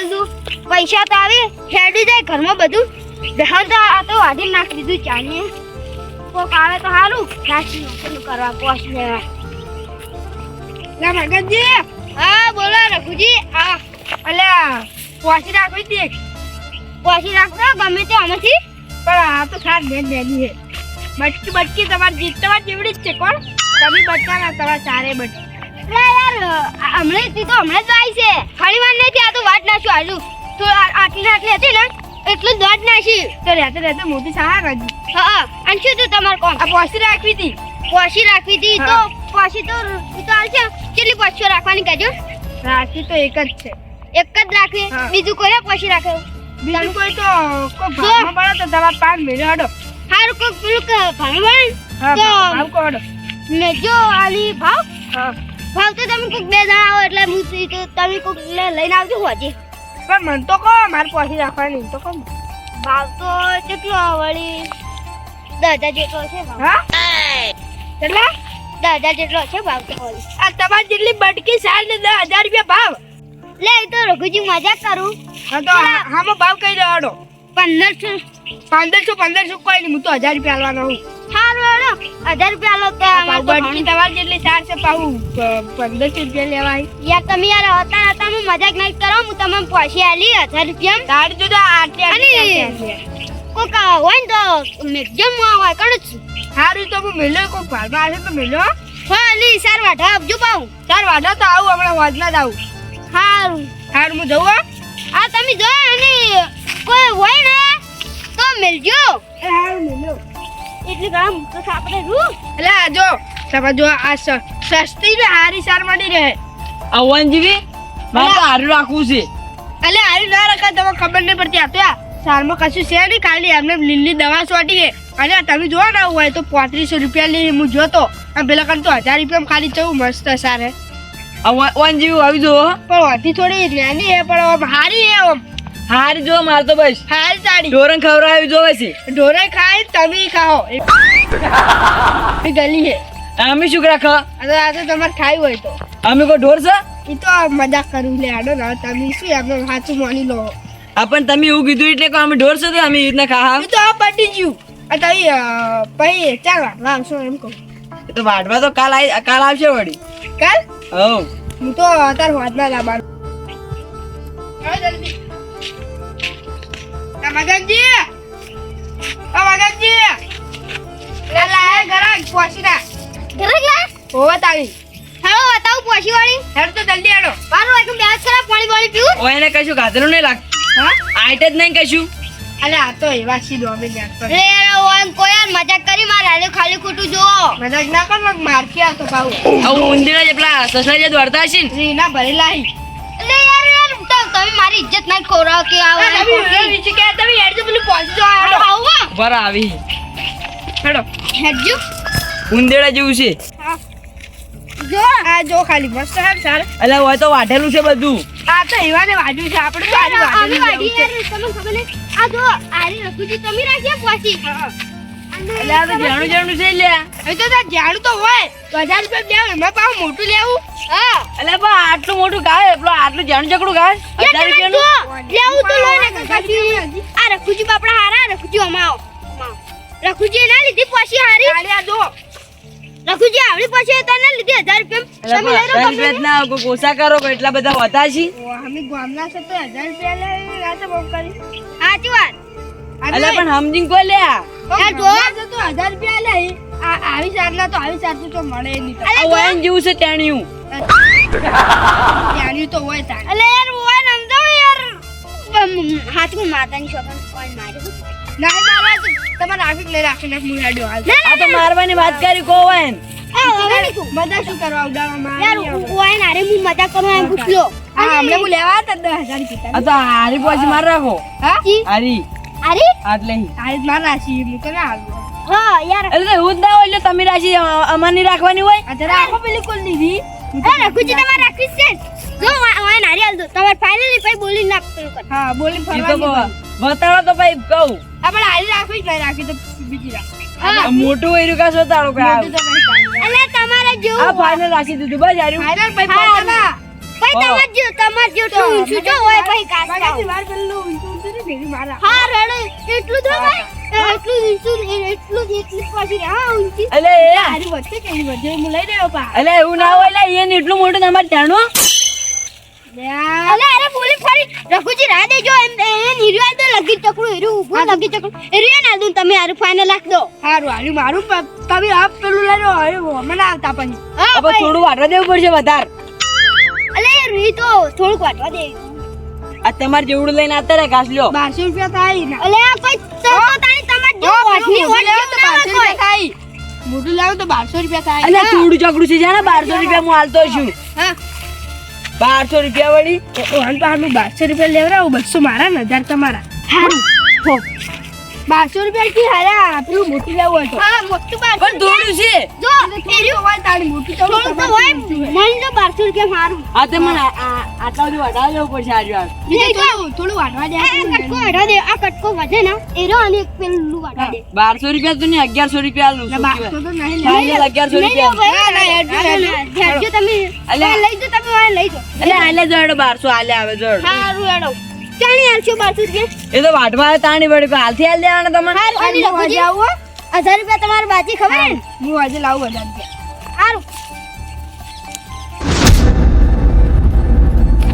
આલુ પૈસા તો આવે હેડી જાય ઘરમાં બધું બેહન તો આ તો વાઢી નાખી દીધું ચાની કોક આવે તો સારું નાખી નોકરી કરવા પોસ લેવા લા મગનજી હા બોલો રઘુજી આ અલ્યા પોસી રાખવી દે પોસી રાખો ગમે તે આમાંથી પણ આ તો ખાસ બેન બેની છે બટકી બટકી તમારી જીત તમારી જેવડી જ છે કોણ તમે બટકા ના તમારા ચારે બટકી યાર હમણાં થી તો હમણાં જ આવી છે ઘણી વાર નહીં આ તો વાટ નાખ્યું આજુ તો આટલી આટલી હતી ને એટલું જ વાટ નાખી તો રહેતે રહેતે મોટી સહાર હતી હા અને શું તું તમારે કોણ આ પોસી રાખવી હતી તો પોસી તો ચાલશે કેટલી પોસીઓ રાખવાની કહેજો રાખી તો એક જ છે એક જ રાખવી બીજું કોઈ પોસી રાખે બીજું કોઈ તો કોઈ ભાવમાં પડે તો તમારે 5 મેળો હડો હારું કોઈ પેલું ભાવમાં પડે તો ભાવ કોડો ને જો આલી ભાવ ભાવ તો તમે કોક બે જણા આવો એટલે હું તો તમે કોક લઈને આવજો હોજી પણ મન તો કહો મારે પોસી રાખવાની તો કહો ભાવ તો કેટલો વળી 10,000 જેટલો છે ભાવ હા કેટલા 10,000 જેટલો છે ભાવ તો વળી આ તમારી જેટલી બટકી સાલ ને 10,000 રૂપિયા ભાવ લે તો રઘુજી મજાક કરું હા તો હામો ભાવ કહી દેવાનો 1500 કોઈ નહીં હું તો 1,000 રૂપિયા આલવાનો હું હારું હેડો 1,000 રૂપિયા આલો તો બટકી તમારી જેટલી સાર છે પાઉં 1500 રૂપિયા લેવાય યાર તમે યાર હતા હું મજાક નહીં કરો હું તમને પોસી આલી 1,000 રૂપિયા તારી જો આટલી કોક હોય ને તો મેક્ઝિમમ હોય કણ જ હારું તો હું મેલો કોક ભાડમાં આવે તો મેલો હા અલી સાર વાઢા આપજો પાઉં સાર વાઢા તો આવું હમણાં વાજના જ આવું હારું હું જવું આ તમે જો અને કોઈ હોય ને તો મેલજો હારું મેલો એટલે ગામ તો આપણે રૂ એટલે આ જો તમે જો આ સસ્તી ને હારી સાર મળી રહે અવનજીવી મારે તો હારું રાખવું છે એટલે હારી ના રખા તમને ખબર નહીં પડતી આ તો આ સારમાં કશું છે નહીં ખાલી એમને લીલી દવા છોટી છે અને તમે જો ના હોય તો 3500 રૂપિયા લે હું જોતો અને પેલા કણ તો 1,000 રૂપિયા ખાલી જવું મસ્ત સાર હે અવનજીવી આવી જો પણ વાટી થોડી નાની હે પણ હારી હે હારી જો માર તો બસ હારી સાડી ઢોરણ ખવડાવી જોવે છે ઢોરે ખાય તમે ખાઓ એ ગલી હે અમે શું રાખ આ તો તમારે ખાઈ હોય તો અમે કોઈ ઢોર છે એ તો મજાક કરું લે આડો ના તમે શું આપણે સાચું માની લો આપણ તમે એવું કીધું એટલે કે અમે ઢોર છે તો અમે રીતના ખા એ તો આ પટી ગયું આ તમે પછી ચાલ લાવશો એમ કહું તો વાડવા તો કાલ આવશે વળી કાલ હવ હું તો અત્યારે વાદના લાવવાનું જલ્દી મગનજી લા ગરમ પોસી ના ગરમ લા હોવા તારી હેલો બતાવ પોસી વાળી હેડ તો જલ્દી આડો મારું એક બેસ ખરા પાણી પીવું ઓય એને કશું ગાધેલું નહીં લાગ હા આઈટ જ નહીં કશું અલે આ તો એવા સીધો અમે જાતો રે ઓન કોઈ યાર મજાક કરી માર હાલે ખાલી ખોટું જો મજાક ના કર મગ માર કે આ તો પાઉ આવું ઉંદીડા જેટલા સસલા જે દોડતા હશે ને રીના ભરેલા હી અલે યાર તો તમે મારી ઇજ્જત ના ખોરાવ કે આવો નીચે કે તમે હેડ જો પેલું પોસી જો આડો આવો બરા આવી હેડો હેડ જો ઉંદીડા જેવું છે જો આ જો ખાલી મસ્ત હે સાર અલે હોય તો વાઢેલું છે બધું આ તો એવાને વાડ્યું છે આપણે તો આરી વાડી યાર તમને ખબર ને આ જો આરી રખુજી તમે રાખ્યા પોસી અલે આ તો જાણું છે લે એ તો જાણું તો હોય 1000 રૂપિયા દેવ એમાં પાવ મોટું લેવું હા અલે બા આટલું મોટું ગાય એટલો આટલું જાણું જકડું ગાય 1000 રૂપિયાનું લેવું તો લઈ ને કાકી આ રખુજી બાપડા હારા રખુજી અમાવ રખુજી ના લીધી પોસી હારી આ જો રખુજી આવડી પોસી તને લીધી 1000 રૂપિયા તમે લઈ લો તમે ના કોઈ ઓછા કરો કોઈ એટલા બધા હોતા છે અમે ગામના છે તો 1000 રૂપિયા લે આ તો બહુ કરી સાચી વાત અલે પણ સમજીને કોઈ લે યાર જો તો 1000 રૂપિયા લે આવી સારના તો આવી સાર તો મળે નહીં આ વાયન જેવું છે ટેણિયું ટેણિયું તો હોય તાર અલે યાર વાયન સમજો યાર હાથમાં માતાની શોખન કોણ મારે ના મારા તમાર રાખીને હું હેડ્યો હાલ આ તો મારવાની વાત કરી કો વાયન મજા શું કરવા ઉડાડવા યાર વાયન અરે હું મજા કરવા એમ પૂછ્યો હા હમણે હું લેવા હતા 10,000 કીધા આ તો હારી પોસી માર રાખો હા હારી અરે આટલે હારી માર રાશી હું તો ના હાલ હા યાર એટલે હું જ ના હોય એટલે તમે રાશી અમારની રાખવાની હોય અચ્છા રાખો પેલી કોલ લીધી એ રખુજી તમારે રાખવી છે જો વાયન હારી હાલ દો તમારે ફાઇનલી ભાઈ બોલી ના પેલું કર હા બોલી ફરવા બતાવો તો ભાઈ કહું આપણે હારી રાખવી જ નહીં રાખી તો બીજી રાખ મોટું વૈરું કા સોતાળો કા અલે તમારે જો આ ફાઇનલ રાખી દીધું બસ હારી ફાઇનલ ભાઈ પતાના ભાઈ તમાર જેટલું ઊંચું જો હોય પછી કાચા બાગાથી વાર પેલું ઊંચું ઊંચું ને ભેગી મારા. હા રડે એટલું તો ભાઈ એટલું ઊંચું એટલું પછી હા ઊંચી અલે એ તારી વચ્ચે કેવી વધે હું લઈ રહ્યો પા. અલે એવું ના હોય લે એને એટલું મોટું તમારે ત્યાંનું અલે અરે બોલી ફરી રઘુજી રાહ દેજો એમ એ નિર્વાદ લગી ચકડું એરું ઊભું લગી ચકડું એરું ના દઉં તમે આરું ફાઇનલ લાખ દો હારું હારું મારું તમે આપ પેલું લઈ રહ્યો હવે મને આવતા પછી. હા હવે થોડું વાટવા દેવું પડશે વધારે. અલે રી તો થોડુંક વાટવા દે આ તમારે જેવડું લઈને આવતા રે ઘાસ લ્યો. 1200 રૂપિયા થાય ને. અલે આ કોઈ તો તાણી તમાર જો વાટની મોટું વાટ લાવો તો 1200 રૂપિયા થાય. મોટું લાવો તો 1200 રૂપિયા થાય. અલે થોડું ચકડું છે જાણે 1200 રૂપિયા હું હાલતો છું. હા 1200 રૂપિયા વળી ઓહન પાનું 1200 રૂપિયા લેવરાવું 200 મારા ને 1000 તમારા. હારું 1200 રૂપિયા કી હારા પેલું મોટું લેવું હોય તો. હા મોટું બાર પણ થોડું છે. જો એરું હોય તારી મોટું તો થોડું તો હોય મને તો 1200 રૂપિયા મારું આ તે મને આટલા બધું વટાવી દેવું પડશે આજુ આજ. થોડું વાટવા દે. આ કટકો હટા દે આ કટકો વધે ને એરો અને એક પેલું વાટા દે 1200 રૂપિયા તો નહીં 1100 રૂપિયા આલું શું 1200 કહેવાય? તો નહીં લે. ફાઇનલ 1100 રૂપિયા. હેડજો તમે અલે. લઈ જો તમે વાય લઈ જો એટલે આલે જોડો 1200 આલે આવે જોડ. હારું હેડો ચાણી આલશો 1200 રૂપિયા એ તો વાટવા તાણી વળી કોઈ હાલથી હાલ દેવાના તમને. હારું અને હું આજે રઘુજી આવું હો. 1000 રૂપિયા તમારી બાજી ખબર હે ને હું આજે લાવું 1000 રૂપિયા. હારું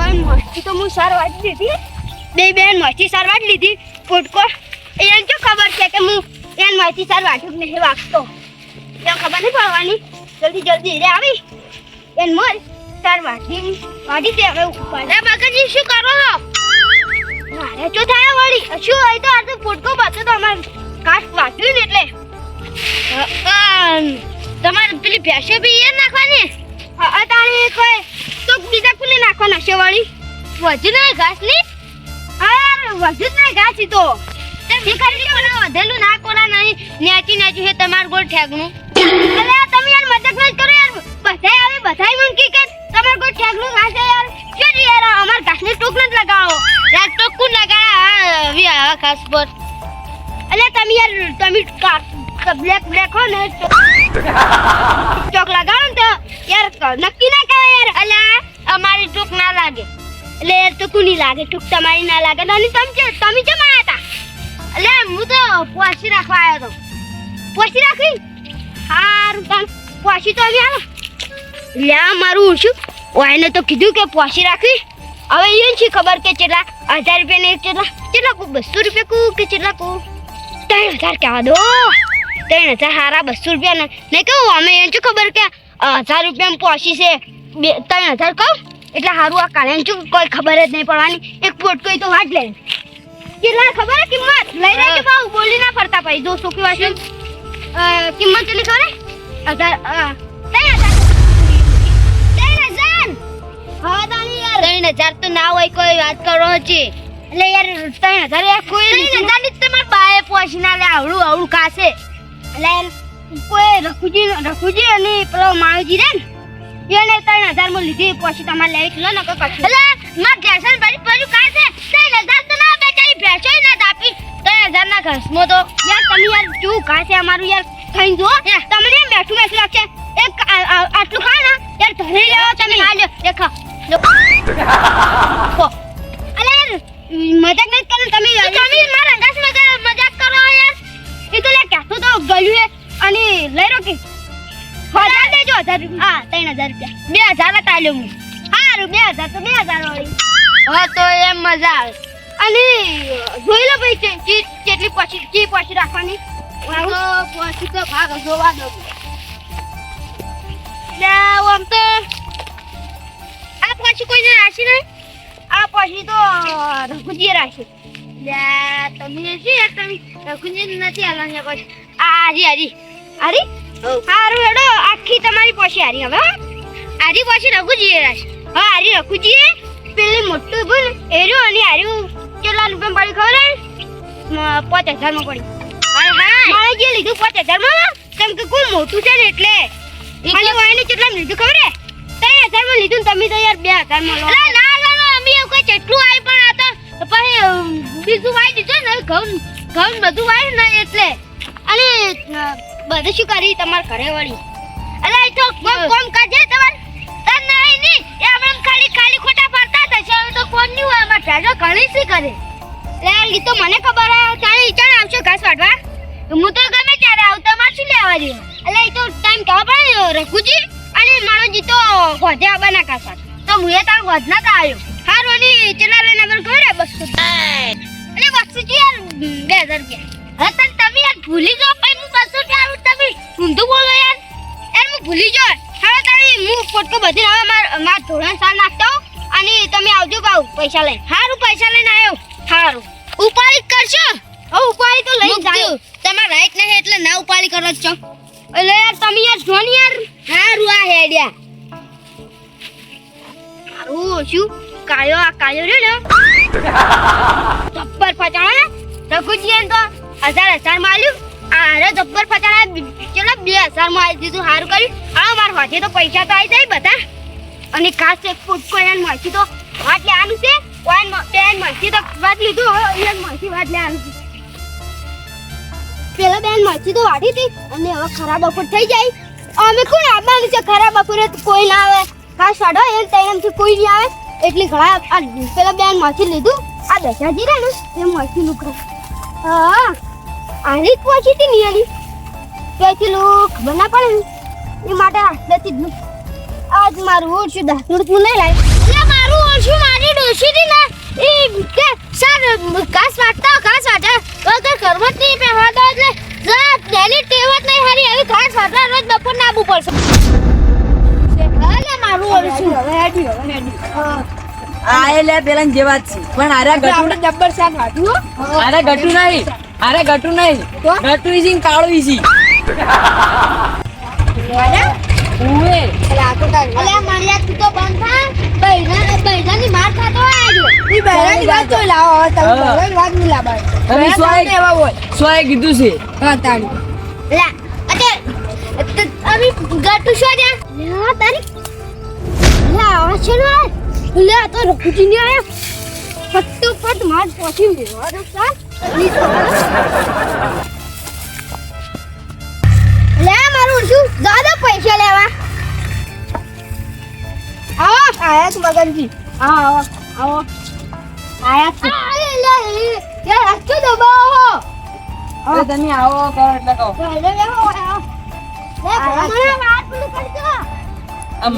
ઓય મસ્તી તો હું સાર વાટી લીધી બે બેન મસ્તી સાર વાટી લીધી પોટકો એને શું ખબર છે કે હું એન મસ્તી સાર વાટ્યું કે નહીં વાગતો એમ ખબર નહીં પડવાની જલ્દી જલ્દી રે આવી એન મોર સાર વાટી દે હવે ઉપર એ બગજી શું કરો છો મારે જો થાય વળી શું હોય તો આ તો પોટકો પાછો તો અમાર કાચ વાટ્યું ને એટલે તમારે પેલી ભેંસો બી એ નાખવાની અતાણી કોઈ તો બીજા કુને નાખવાના છે વળી વધુ નહીં ઘાસ ની હા વધુ નહીં ઘાસ ઈ તો તે ભિખારી કોના વધેલું ના કોના નહીં નેચી નેચી છે તમાર ગોળ ઠેગનું અલે આ તમે યાર મજાક ન કરો યાર બધાય આવે બધાય મંકી કે તમાર ગોળ ઠેગનું ઘાસ છે યાર શું છે યાર અમાર ઘાસ ને ટોક ન લગાવો યાર ટોક કુ લગાડા વી આ ઘાસ પર અલે તમે યાર તમે બ્લેક બ્લેક હો ને ચોક લગાડો ને તો યાર નક્કી ના કરે યાર અલા અમારી ટૂક ના લાગે એટલે યાર તો કુની લાગે ટૂક તમારી ના લાગે અને તમે કેમ આયા તા એટલે હું તો પોસી રાખવા આવ્યો તો પોસી રાખી હારું તાન પોસી તો આવી આવો લે મારું શું ઓયને તો કીધું કે પોસી રાખવી હવે એ છે ખબર કે કેટલા 1000 રૂપિયા ને કેટલા કો 200 રૂપિયા કો કે કેટલા કો 3000 કહેવા દો 3000 હારા 200 રૂપિયા નહીં કહું અમે એમ શું ખબર કે 1000 રૂપિયા પોસી છે 3000 કહું એટલે હારું આ કાલે શું કોઈ ખબર જ નહીં પડવાની એક પોટકો તો વાટ લે કેટલા ખબર હે કિંમત લઈ લે કે બાઉ બોલી ના ફરતા ભાઈ 200 की वाशी કિંમત કેટલી ખબર હે 3000 હા દાની યાર 3000 તો ના હોય કોઈ વાત કરો છે એટલે યાર 3000 યાર કોઈ 3000 ની તમાર બાએ પોસી ના લે આવડું કાસે એટલે કોઈ રખુજી અને પેલો માવજી રે ને એને 3000 માં લીધી પોસી તમારે લેવી ન નકો કશું એટલે માર ગેસન ભરી પડ્યું કાસે 3000 તો ના બેચારી ભેંસો ના દાપી 3000 ના ઘસમો તો યાર તમે યાર શું કાસે અમારું યાર ખાઈ જો તમને એમ બેઠું લાગશે એક આટલું ખા ને યાર ધરી લેવો તમે આ લ્યો દેખા અલે મજાક નથી કરો તમે મારા અંગાસ મજાક કરો યાર એ તો લે કેતો તો ગળ્યું હે અને લઈ રો કે 1000 દેજો 1000 હા 3000 રૂપિયા 2000 તાલ્યો હું હારું 2000 તો 2000 વાળી હા તો એમ મજા આવે અને જોઈ લો ભાઈ કેટલી પછી રાખવાની પછી તો ભાગ જોવા દો લે આમ તો આ પછી કોઈને રાશી નહીં આ પછી તો રઘુજીએ રાશી લે તમે શું યાર તમે રઘુજી નથી હાલવાની પછી હારી હારું હેડો આખી તમારી પછી હારી હવે હારી પછી રઘુજીએ રાશી હા હારી રઘુજીએ પેલી મોટું બન એર્યું અને હાર્યું કેટલા રૂપિયા પડી ખબર 5000 માં પડી અરે હા મારે જે લીધું 5000 માં કેમ કે કોઈ મોટું છે ને એટલે ખાલી વાયને કેટલા લીધું ખબર હે 3000 માં લીધું તમે તો યાર 2000 માં લો ના અમે એવું કોઈ કેટલું આવી પણ આ તો પછી બીજું વાઈ દીધું ને ઘઉં બધું વાય ને એટલે અને બધું શું કરી તમાર ઘરે વળી અલે તો કોમ કાજે તમાર તન નહીં એ આપણે ખાલી ખાલી ખોટા ફરતા થશે હવે તો કોણ નહીં હોય અમાર જાજો ઘણી સી કરે લે ઈ તો મને ખબર હે તારે ઈચાણ આવશે ઘાસ વાટવા તો હું તો ગમે ત્યારે આવ તમાર શું લેવા દે એટલે ઈ તો ટાઈમ કેવો પડે રઘુજી અને મારો જીતો ગોધે આબાના ઘાસ વાટ તો મુએ તાર ગોધના તા આવ્યો હારો ની ચેલા લઈને આગળ ગયો 200 એટલે 200 યાર 2000 રૂપિયા હા તન તમે યાર ભૂલી જાવ પછી હું 200 રૂપિયા આવું તમે ઊંધું બોલો યાર યાર હું ભૂલી જાવ હવે તારી હું ફોટકો બધી હવે માર ધોરણ સાલ નાખતો અને તમે આવજો બાઉ પૈસા લઈને હારું પૈસા લઈને આવ્યો હારું ઉપાડી કરશો હવે ઉપાડી તો લઈ જાવ તમાર રાઈટ નહીં એટલે ના ઉપાડી કરો છો એટલે યાર તમે યાર જો ને યાર હારું આ હેડ્યા હારું શું કાયો રે ને જબ્બર ફચાણા રઘુજી તો 1000 માલ્યું આરે જબ્બર ફચાણા ચલો 2000 માં આવી દીધું હારું કર્યું આ માર હાથે તો પૈસા તો આવી જાય બધા અને ખાસ એક ફૂટકો એન માછી તો વાત લેવાનું છે ઓન બેન માછી તો વાત લીધું હવે એન માછી વાત લેવાનું છે પેલા બેન માછી તો વાડી હતી અને હવે ખરાબ બપોર થઈ જાય અમે કોણ આવવાનું છે ખરાબ બપોરે કોઈ ના આવે ખાસ વાડો એ ટાઈમથી કોઈ નહીં આવે એટલી ઘણા આ પેલા બેન માછી લીધું આ દશાજી રે ને એ માછી નું કર હા આની પહોંચી હતી ની આની ક્યાંથી લોક ખબર ના પડે એ માટે આટલેથી જ આજ મારું ઓછું દાંતણ તું નહીં લાય એટલે મારું ઓછું મારી ડોશી થી ના એ કે સર ઘાસ વાટતા વગર ઘરમાં જ નહીં પહેવા દો એટલે ડેલી ટેવત નહીં હારી હવે ઘાસ વાટવા રોજ બપોર ના આવવું પડશે હાલે મારું ઓછું હવે હેડી આ એ લે પેલા જેવા જ છે પણ આરે ગટુ જબ્બર શાક વાટ્યું આરે ગટુ નહીં ગટુ ઈસી ને કાળો ઈસી ઉએ આ તો કાઈ અલે મારિયા તું તો બંધ થા બૈરાની માર ખાતો આજો ઈ બહેરાની વાત તો લાવો હવે તમે બહેરાની વાત નહીં લાવવાની તમે એવા હોય સોય કીધું છે હા તાણી લા અતે અભી ગટુ શો દે લા તારી લા આ છે ને લે તો રખુજી ને આયા ફટ માર પોછી દેવા દો સાલ લે મારું શું દાદા પૈસા લેવા આયા તું મગનજી આવો આયા છે લે યાર આખો દબાવો હવે તમે આવો કરો એટલે કહો લે બેહો લે મને વાત પૂરી કરજો આ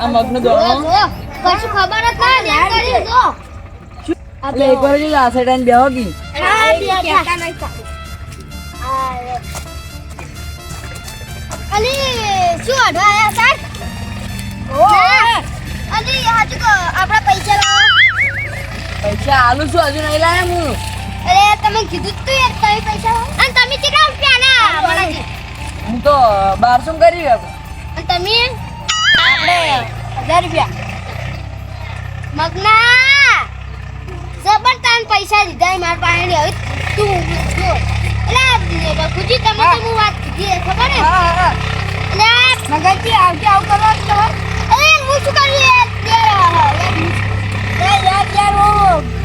મગનો દોણો કશું ખબર જ ના લે કરી દો એટલે એક વાર જો આ સાઈડ બેહો કી અલી શું અડવાયા સર અલી હાજુ કો આપડા પૈસા લાવો પૈસા આલુ છું હજુ નહીં લાયા હું અરે તમે કીધું તું યાર તમે પૈસા લાવો અને તમે કેટલા રૂપિયા ના મને હું તો 1200 કરી અને તમે આપણે 1000 રૂપિયા મગના જબરતાન પૈસા દીધા માર પાસે હવે તું જો એટલે રઘુજી તમે તો હું વાત કીધી ખબર હે હા એટલે મગનજી આવજે આવ કરો તો અરે હું શું કરું યાર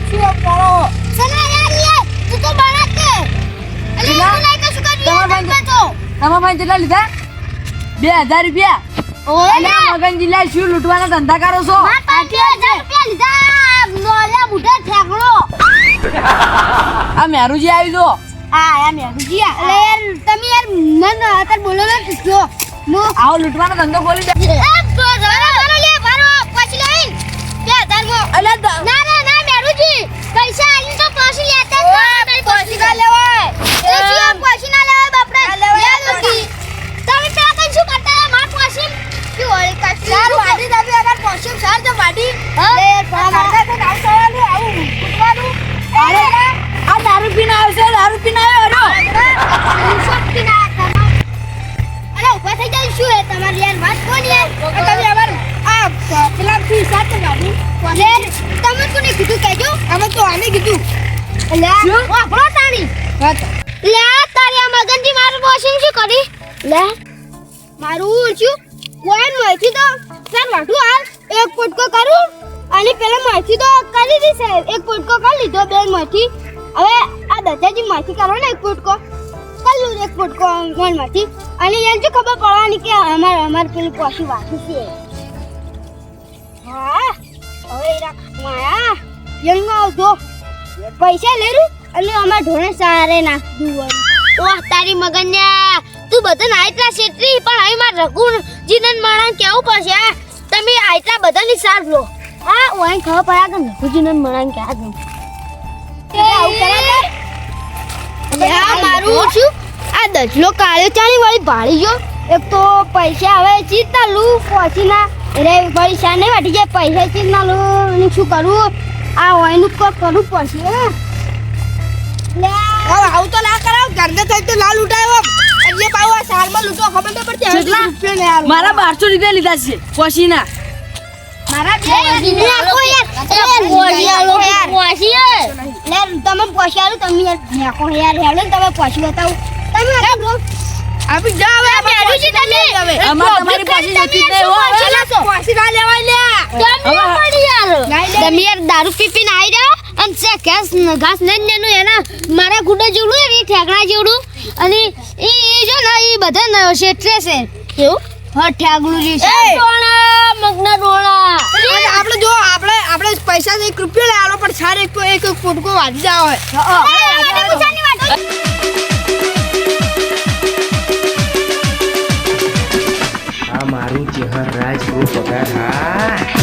શું કરો સના યાર તું તો બનાત કે અલે હું નહીં કશું કર્યું તમારા ભાઈ કેટલા લીધા 2000 રૂપિયા અને મગનજી લા શું લૂંટવાના ધંધા કરો છો માર પાસે 2000 રૂપિયા લીધા નોલા બુઢા ઠેકડો આ મેરુજી આવી જો હા યાર મેરુજી અલે યાર તમે યાર મન અત્યારે બોલો ને જો આવો લૂંટવાનો ધંધો ખોલી દે પૈસા આલી તો પાછી લેતા પાછી ના લેવાય પાછી ના લેવાય બાપડા તમે પેલા કઈ શું કરતા માર પાછી શું હોય કાચી ચાર વાડી દાબી અગર પાછી ચાર તો વાડી લે પાડા તો કાઈ સવાલું આવું ફૂટવાનું અરે આ દારૂ પીને આવશે દારૂ પીને આવ્યો શક્તિ ના તમાર અરે ઉભા થઈ જાય શું હે તમારી યાર વાત કોણ યાર તમે અમાર આ પેલા થી સાથે ગાડી લે તમે કોને કીધું કેજો અમે તો આને કીધું લે વાપરો તાણી વાત લે તારી આ મગનજી મારું વોશિંગ શું કરી લે મારું શું કોઈન મોઈથી તો સર વાટું હાલ એક ફૂટકો કરું અને પેલા મોઈથી તો કરી દીશે એક ફૂટકો કરી લીધો બેન મોઈથી હવે આ દજાજી મોઈથી કરો ને એક ફૂટકો કલ્લું એક ફૂટકો મનમાંથી અને એને શું ખબર પડવાની કે અમાર પેલું પોસી વાટું છે હવે એરા માયા યંગ આવજો પૈસા લેરું અને અમાર ઢોણે સારે નાખી દઉં ઓહ તારી મગન્યા તું બધાને આટલા શેત્રી પણ હવે માર રઘુજીનન માણસ કેવું પડશે તમે આટલા બધાની સાર લો હા ઓય ખબર પડ્યા કે રઘુજીનન માણસ ક્યાં છે આવું કરાતા યા મારું શું આ દજલો કાળ્યો ચાલી વાળી ભાળી ગયો એક તો પૈસા હવે ચીતા લૂ પહોંચી ના રે પૈસા નહીં વાટી જાય પૈસા ચીત ના લૂ અને શું કરું આ ઓયનું કોક કરવું પડશે આવું તો ના કરાવ ઘરને થઈ તો ના લૂંટાયો અને પાછો આ સાલમાં લૂંટો ખબર તો પડતી હવે કેટલા? રૂપિયા ને યાર મારા 1200 રૂપિયા લીધા છે પોશીના મારા બે નાખો યાર પોસી લે તમે પોસી આલો તમે યાર નાખો યાર હેડો ને તમે પોસી બતાવો તમે હેડો આપી જા હવે બેઠું છે તમે હવે અમાર તમારી પોશી જતી નહીં હો પાછી ના લેવાય લે તમે યાર દારૂ પીપીને આવી રહ્યા અને છે ઘાસ ને એના મારા ગુડા જેવડું એ ઠેકડા જેવડું અને એ જો ને એ બધા શેઠે છે કેવું હા ઠેકડું જે છે મગના ડોળા અને આપણે જો આપણે પૈસા 1 રૂપિયો લે આલો પણ છાર એક ફૂટકો વાજી જાવ આ મારું ચહેર રાજ ગ્રુપ પગાર હા